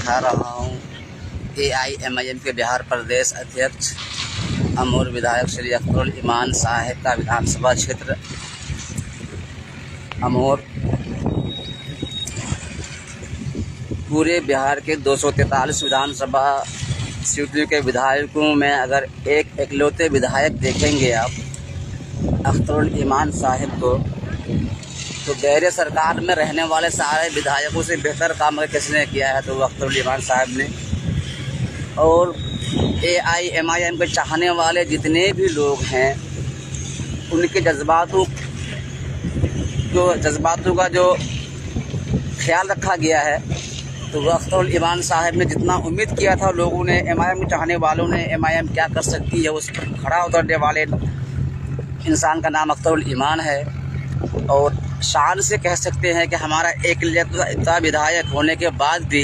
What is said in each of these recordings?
दिखा रहा हूँ AIMIM के बिहार प्रदेश अध्यक्ष अमूर विधायक श्री अख्तरुल ईमान साहिब का विधानसभा क्षेत्र अमूर। पूरे बिहार के 243 विधानसभा सीटों के विधायकों में अगर एक इकलौते विधायक देखेंगे आप अख्तरुल ईमान साहिब को, तो गहरे सरकार में रहने वाले सारे विधायकों से बेहतर काम अगर किसने किया है तो वो अख्तरुल ईमान साहब ने। और AIMIM के चाहने वाले जितने भी लोग हैं उनके जज्बातों का जो ख्याल रखा गया है, तो वो अख्तरुल ईमान साहब ने जितना उम्मीद किया था लोगों ने, MIM के चाहने वालों ने, MIM क्या कर सकती है उस पर खड़ा उतरने वाले इंसान का नाम अख्तरुल ईमान है। और शान से कह सकते हैं कि हमारा एक विधायक होने के बाद भी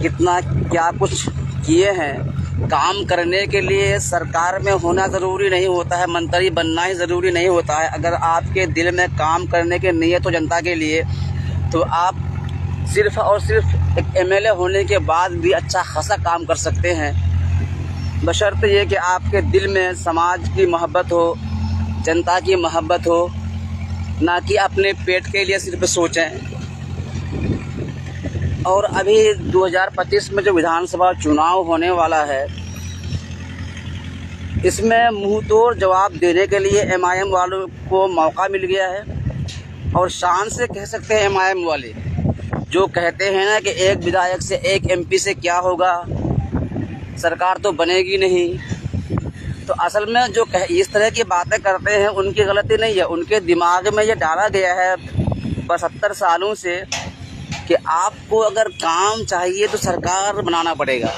कितना क्या कुछ किए हैं। काम करने के लिए सरकार में होना ज़रूरी नहीं होता है, मंत्री बनना ही ज़रूरी नहीं होता है। अगर आपके दिल में काम करने की नीयत हो जनता के लिए, तो आप सिर्फ़ और सिर्फ एक MLA होने के बाद भी अच्छा खासा काम कर सकते हैं, बशर्ते ये कि आपके दिल में समाज की मोहब्बत हो, जनता की मोहब्बत हो, ना कि अपने पेट के लिए सिर्फ सोचें। और अभी 2025 में जो विधानसभा चुनाव होने वाला है, इसमें मुंह तोड़ जवाब देने के लिए MIM वालों को मौका मिल गया है। और शान से कह सकते हैं MIM वाले जो कहते हैं ना कि एक विधायक से, एक MP से क्या होगा, सरकार तो बनेगी नहीं। तो असल में जो इस तरह की बातें करते हैं उनकी गलती नहीं है, उनके दिमाग में ये डाला गया है 75 सालों से कि आपको अगर काम चाहिए तो सरकार बनाना पड़ेगा।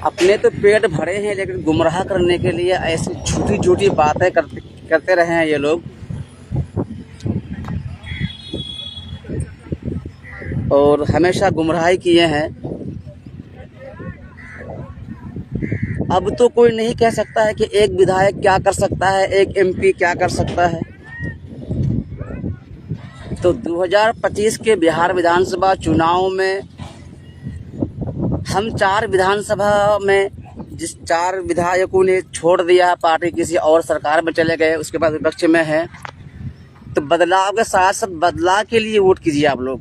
अपने तो पेट भरे हैं, लेकिन गुमराह करने के लिए ऐसी छोटी छोटी बातें करते रहे हैं ये लोग। और हमेशा गुमराही किए हैं। अब तो कोई नहीं कह सकता है कि एक विधायक क्या कर सकता है, एक MP क्या कर सकता है। तो 2025 के बिहार विधानसभा चुनाव में हम 4 विधानसभा में जिस 4 विधायकों ने छोड़ दिया है पार्टी, किसी और सरकार में चले गए, उसके बाद विपक्ष में है, तो बदलाव के साथ साथ बदलाव के लिए वोट कीजिए आप लोग।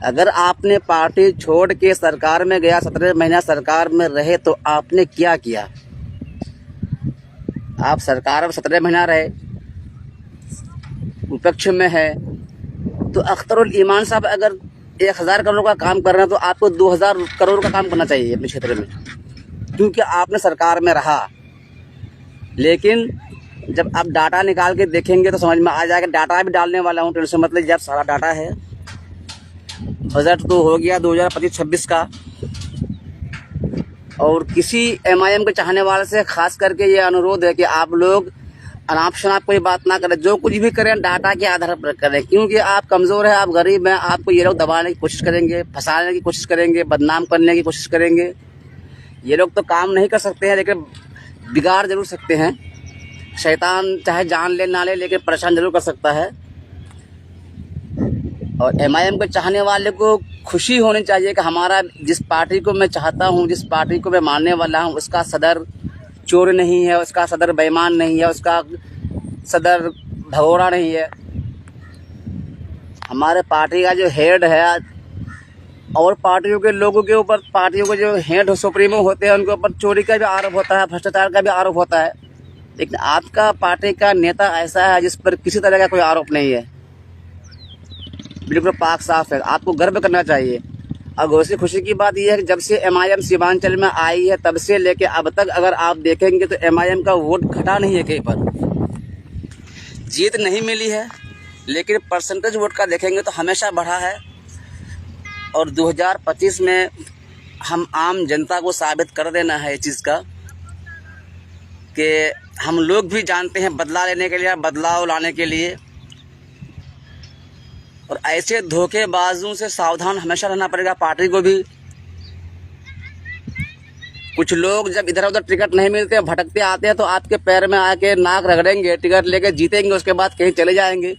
अगर आपने पार्टी छोड़ के सरकार में गया, 17 महीना सरकार में रहे, तो आपने क्या किया? आप सरकार में 17 महीना रहे, विपक्ष में है, तो अख्तरुल ईमान साहब अगर 1000 करोड़ का काम कर रहे हैं तो आपको 2000 करोड़ का काम करना चाहिए अपने क्षेत्र में, क्योंकि आपने सरकार में रहा। लेकिन जब आप डाटा निकाल के देखेंगे तो समझ में आ जाएगा। डाटा भी डालने वाला हूँ, टेंशन मतलब जब सारा डाटा है। बजट तो हो गया 2025-26 का। और किसी MIM के चाहने वाले से खास करके ये अनुरोध है कि आप लोग अनाप शनाप कोई बात ना करें, जो कुछ भी करें डाटा के आधार पर करें, क्योंकि आप कमज़ोर हैं, आप गरीब हैं, आपको ये लोग दबाने की कोशिश करेंगे, फंसाने की कोशिश करेंगे, बदनाम करने की कोशिश करेंगे। ये लोग तो काम नहीं कर सकते हैं, लेकिन बिगाड़ जरूर सकते हैं। शैतान चाहे जान ले ना ले, लेकिन परेशान जरूर कर सकता है। और MIM के चाहने वाले को खुशी होनी चाहिए कि हमारा जिस पार्टी को मैं चाहता हूँ, जिस पार्टी को मैं मानने वाला हूँ, उसका सदर चोर नहीं है, उसका सदर बेईमान नहीं है, उसका सदर भगोड़ा नहीं है। हमारे पार्टी का जो हेड है, और पार्टियों के लोगों के ऊपर, पार्टियों के जो हेड सुप्रीमो होते हैं उनके ऊपर चोरी का भी आरोप होता है, भ्रष्टाचार का भी आरोप होता है। लेकिन आपका पार्टी का नेता ऐसा है जिस पर किसी तरह का कोई आरोप नहीं है, बिल्कुल पाक साफ है। आपको गर्व करना चाहिए। और दूसरी खुशी की बात यह है कि जब से MIM सीमांचल में आई है, तब से लेके अब तक अगर आप देखेंगे तो MIM का वोट घटा नहीं है, कहीं पर जीत नहीं मिली है, लेकिन परसेंटेज वोट का देखेंगे तो हमेशा बढ़ा है। और 2025 में हम आम जनता को साबित कर देना है इस चीज़ का कि हम लोग भी जानते हैं बदला लेने के लिए, बदलाव लाने के लिए। और ऐसे धोखेबाजों से सावधान हमेशा रहना पड़ेगा पार्टी को भी। कुछ लोग जब इधर उधर टिकट नहीं मिलते, भटकते आते हैं, तो आपके पैर में आके नाक रगड़ेंगे, टिकट लेके जीतेंगे, उसके बाद कहीं चले जाएंगे।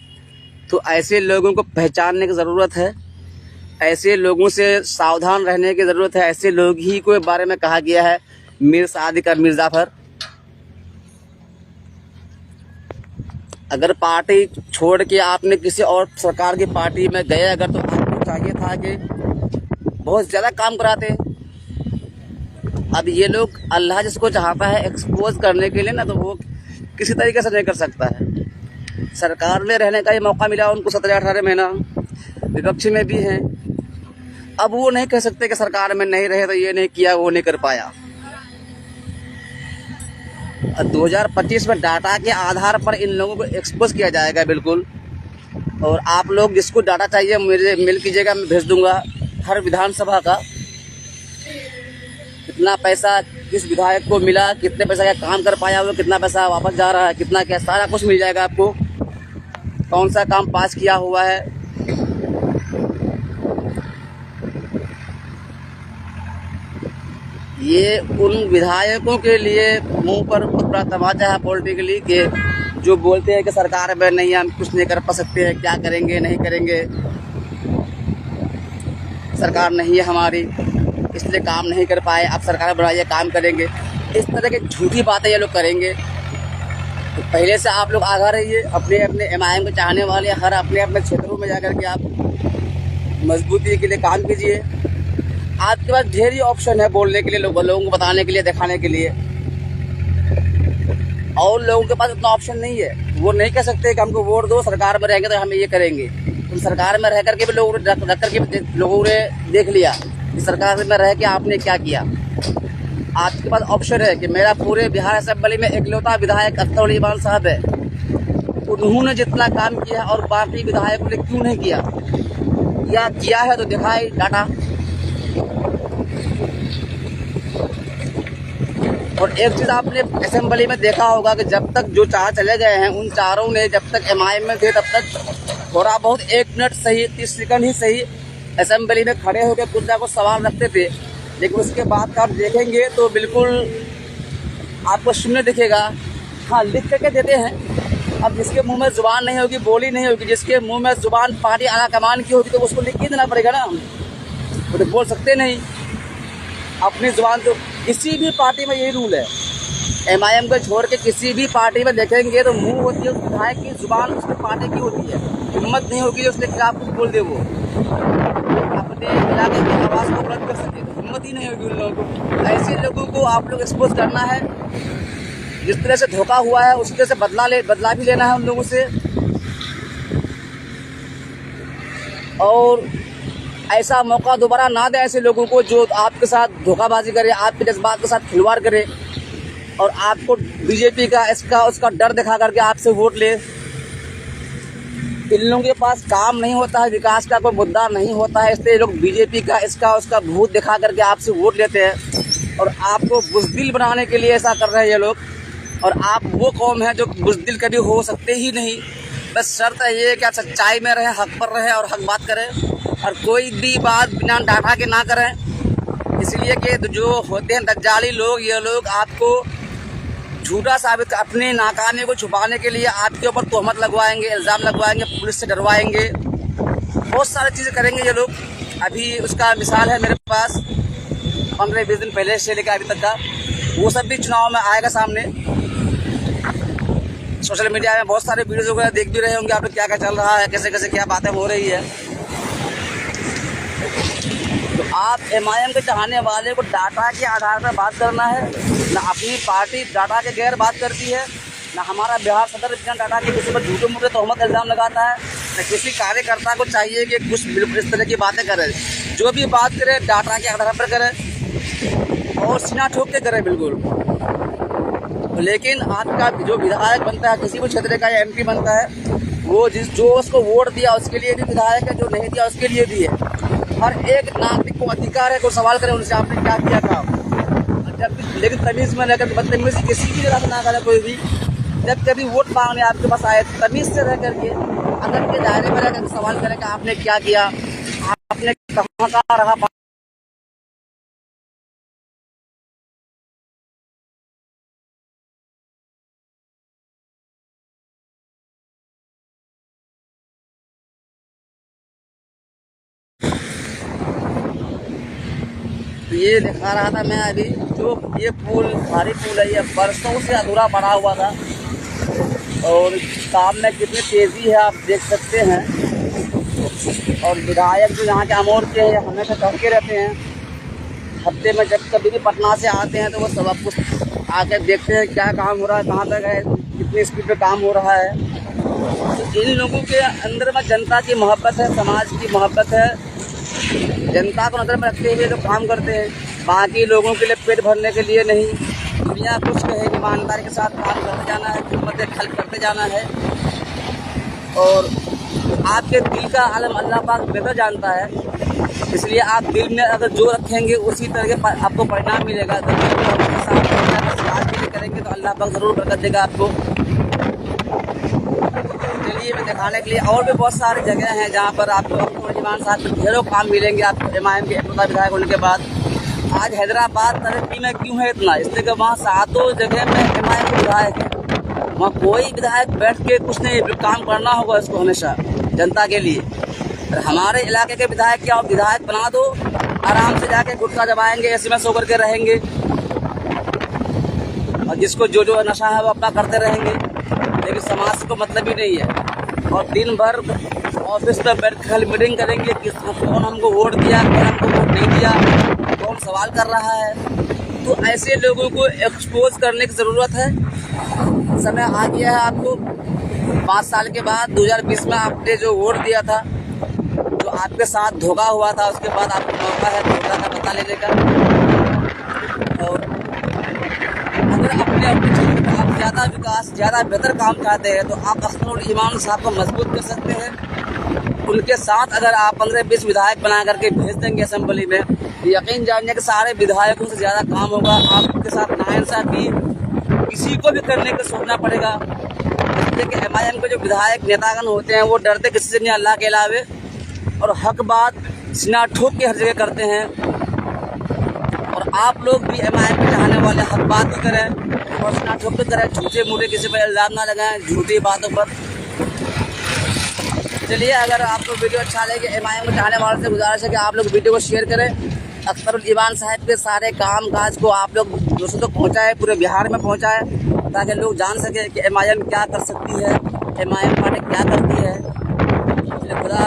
तो ऐसे लोगों को पहचानने की ज़रूरत है, ऐसे लोगों से सावधान रहने की ज़रूरत है। ऐसे लोग ही के बारे में कहा गया है मीर सादिक और मीर जाफ़र। अगर पार्टी छोड़ के आपने किसी और सरकार की पार्टी में गए अगर, तो आपको चाहिए था कि बहुत ज़्यादा काम कराते। अब ये लोग अल्लाह जिसको चाहता है एक्सपोज करने के लिए ना, तो वो किसी तरीके से नहीं कर सकता है। सरकार में रहने का ही मौका मिला उनको 17-18 महीना, विपक्ष में भी हैं। अब वो नहीं कह सकते कि सरकार में नहीं रहे तो ये नहीं किया वो नहीं कर पाया। 2025 में डाटा के आधार पर इन लोगों को एक्सपोज किया जाएगा बिल्कुल। और आप लोग जिसको डाटा चाहिए मुझे मेल कीजिएगा, मैं भेज दूंगा हर विधानसभा का कितना पैसा किस विधायक को मिला, कितने पैसा का काम कर पाया वो, कितना पैसा वापस जा रहा है, कितना क्या, सारा कुछ मिल जाएगा आपको। कौन सा काम पास किया हुआ है। ये उन विधायकों के लिए मुंह पर बहुत बड़ा तमाचा है पॉलिटिकली, कि जो बोलते हैं कि सरकार में नहीं हम कुछ नहीं कर पा सकते हैं, क्या करेंगे नहीं करेंगे, सरकार नहीं है हमारी इसलिए काम नहीं कर पाए, अब सरकार बनाइए काम करेंगे। इस तरह की झूठी बातें ये लोग करेंगे। तो पहले से आप लोग आगाह रहिए, अपने अपने एमआईएम को चाहने वाले हर अपने अपने क्षेत्रों में जाकर के आप मजबूती के लिए काम कीजिए। आपके पास ढेर ही ऑप्शन है बोलने के लिए, लोगों को बताने के लिए, दिखाने के लिए। और लोगों के पास इतना ऑप्शन नहीं है, वो नहीं कह सकते कि हमको वोट दो, सरकार में रहेंगे तो हम ये करेंगे। तुम सरकार में रह करके भी लोगों ने रख करके भी लोगों ने देख लिया कि सरकार में रह के आपने क्या किया। आपके पास ऑप्शन है कि मेरा पूरे बिहार असेंबली में एकलौता विधायक अख्तर अली इमाम साहब है, उन्होंने जितना काम किया और बाकी विधायकों ने क्यों नहीं किया, या किया है तो दिखाए डाटा। और एक चीज़ आपने असेंबली में देखा होगा कि जब तक जो चार चले गए हैं उन चारों ने, जब तक एमआईएम में थे तब तक थोड़ा बहुत 1 मिनट सही 30 सेकंड ही सही असेंबली में खड़े होकर कुछ ना कुछ सवाल रखते थे। लेकिन उसके बाद का आप देखेंगे तो बिल्कुल आपको शून्य दिखेगा। हाँ, लिख करके देते हैं। अब जिसके मुंह में जुबान नहीं होगी, बोली नहीं होगी, जिसके मुंह में जुबान पार्टी आला कमान की होगी तो उसको लिख के देना पड़ेगा ना, वो तो बोल सकते नहीं अपनी जुबान। तो किसी भी पार्टी में यही रूल है, एमआईएम को छोड़ के किसी भी पार्टी में देखेंगे तो मुंह होती है उस विधायक की, जुबान उसकी पार्टी की होती है। हिम्मत नहीं होगी उसके खिलाफ कुछ बोल दे, वो अपने इलाके की आवाज़ को बुलंद कर सके, हिम्मत ही नहीं होगी उन लोगों को। ऐसे लोगों को आप लोग एक्सपोज करना है। जिस तरह से धोखा हुआ है उसी तरह से बदला भी लेना है उन लोगों से। और ऐसा मौका दोबारा ना दें ऐसे लोगों को जो आपके साथ धोखाबाजी करे, आपके जज्बात के साथ खिलवाड़ करे और आपको बीजेपी का इसका उसका डर दिखा करके आपसे वोट ले। इन लोगों के पास काम नहीं होता है, विकास का कोई मुद्दा नहीं होता है, इसलिए लोग बीजेपी का इसका उसका भूत दिखा करके आपसे वोट लेते हैं और आपको बुज़दिल बनाने के लिए ऐसा कर रहे हैं ये लोग। और आप वो कौम है जो बुज़दिल कभी हो सकते ही नहीं। बस शर्त है ये कि आप सच्चाई में रहें, हक पर रहें और हक बात करें और कोई भी बात बिना डाटा के ना करें। इसलिए कि जो होते हैं दज्जाली लोग, ये लोग आपको झूठा साबित, अपनी नाकामी को छुपाने के लिए आपके ऊपर तोहमत लगवाएंगे, इल्ज़ाम लगवाएंगे, पुलिस से डरवाएंगे, बहुत सारी चीज़ें करेंगे ये लोग। अभी उसका मिसाल है मेरे पास 15-20 दिन पहले से लेकर अभी तक का, वो सब भी चुनाव में आएगा सामने। सोशल मीडिया में बहुत सारे वीडियोज़ वगैरह देख भी रहे होंगे आप लोग, क्या क्या चल रहा है, कैसे कैसे क्या बातें हो रही है। तो आप एमआईएम के चाहने वाले को डाटा के आधार पर बात करना है, ना अपनी पार्टी डाटा के गैर बात करती है, ना हमारा बिहार सदर बिना डाटा के किसी पर झूठे मूठे तोहमत इल्ज़ाम लगाता है, ना किसी कार्यकर्ता को चाहिए कि कुछ बिल्कुल इस तरह की बातें करें। जो भी बात करे डाटा के आधार पर करें और सीना ठोक के करें बिल्कुल। लेकिन आपका जो विधायक बनता है किसी भी क्षेत्र का या एमपी बनता है, वो जो उसको वोट दिया उसके लिए भी विधायक है, जो नहीं दिया उसके लिए भी है। हर एक नागरिक को अधिकार है, कोई सवाल करे उनसे आपने क्या किया था। जब लेकिन तमीज़ में रहकर बदतमीज़ी किसी भी जगह से ना करे कोई भी, जब कभी वोट मांगने आपके पास आए तमीज़ से रह करके अगर के दायरे में रहकर सवाल करें कि आपने क्या किया, आपने कहाँ कहाँ रहा। तो ये दिखा रहा था मैं अभी, जो ये पुल भारी पुल है, ये बरसों से अधूरा पड़ा हुआ था और काम में कितनी तेज़ी है आप देख सकते हैं। और विधायक जो यहाँ के अमोर के हैं हमेशा कहते रहते हैं, हफ्ते में जब कभी भी पटना से आते हैं तो वो सब कुछ आकर देखते हैं क्या काम हो रहा है, कहाँ तक है, कितनी स्पीड पे काम हो रहा है। तो इन लोगों के अंदर में जनता की मोहब्बत है, समाज की मोहब्बत है, जनता को नज़र में रखते हुए जो काम करते हैं, बाकी लोगों के लिए पेट भरने के लिए नहीं। दुनिया कुछ कहे, ईमानदारी के साथ काम करते जाना है, हिम्मत खल करते जाना है। और आपके दिल का आलम अल्लाह पाक बेहतर जानता है, इसलिए आप दिल में अगर जो रखेंगे उसी तरह के आपको परिणाम मिलेगा। अगर दिल में अपने साथ समाज के लिए करेंगे तो अल्लाह पाक ज़रूर बरकत देगा आपको। चलिए मैं दिखाने के लिए और भी बहुत सारी जगह हैं जहाँ पर आपको इमाम साहब के ढेरों काम मिलेंगे आपको MIM के एकता विधायक होने के बाद। आज हैदराबाद तरक्की में क्यों है इतना, इसलिए कि वहाँ 7 जगह में MIM के विधायक है। वहाँ कोई विधायक बैठ के कुछ नहीं, काम करना होगा इसको हमेशा जनता के लिए। और हमारे इलाके के विधायक क्या, विधायक बना दो, आराम से जाके गुटखा दबाएंगे, ऐसे में सो करके रहेंगे और जिसको जो जो नशा है वो अपना करते रहेंगे, लेकिन समाज को मतलब ही नहीं है। और दिन भर ऑफिस में बैठ कर मीटिंग करेंगे कि कौन हमको वोट दिया, कौन हमको वोट नहीं दिया, कौन सवाल कर रहा है। तो ऐसे लोगों को एक्सपोज करने की ज़रूरत है। समय आ गया है आपको। 5 साल के बाद 2020 में आपने जो वोट दिया था, जो आपके साथ धोखा हुआ था, उसके बाद आपको मौका है धोखा का पता लेने का। और अगर अपने क्षेत्र में आप ज़्यादा विकास, ज़्यादा बेहतर काम चाहते हैं तो आप अख्तरुल इमाम साहब को मजबूत कर सकते हैं। उनके साथ अगर आप 15-20 विधायक बना करके भेज देंगे असेंबली में, यकीन जानिए कि सारे विधायकों से ज़्यादा काम होगा। आपके साथ नाइंसाफ़ी किसी को भी करने का सोचना पड़ेगा। इसलिए कि MIM के जो विधायक नेतागण होते हैं वो डरते किसी से नहीं अल्लाह के अलावे, और हक बात सीना ठोक के हर जगह करते हैं। और आप लोग भी MIM के चाहने वाले हक बात ही करें और सीना ठोक के करें, झूठे मूठे किसी पर इल्ज़ाम ना लगाएं झूठी बातों पर। चलिए, अगर आपको वीडियो अच्छा लगे, MIM के चाहने वालों से गुजारिश है कि आप लोग वीडियो को शेयर करें। अख्तरुल इमाम साहब के सारे काम काज को आप लोग दूसरों तक पहुँचाएँ, पूरे बिहार में पहुँचाएँ, ताकि लोग जान सकें कि MIM क्या कर सकती है, MIM पार्टी क्या करती है। खुदा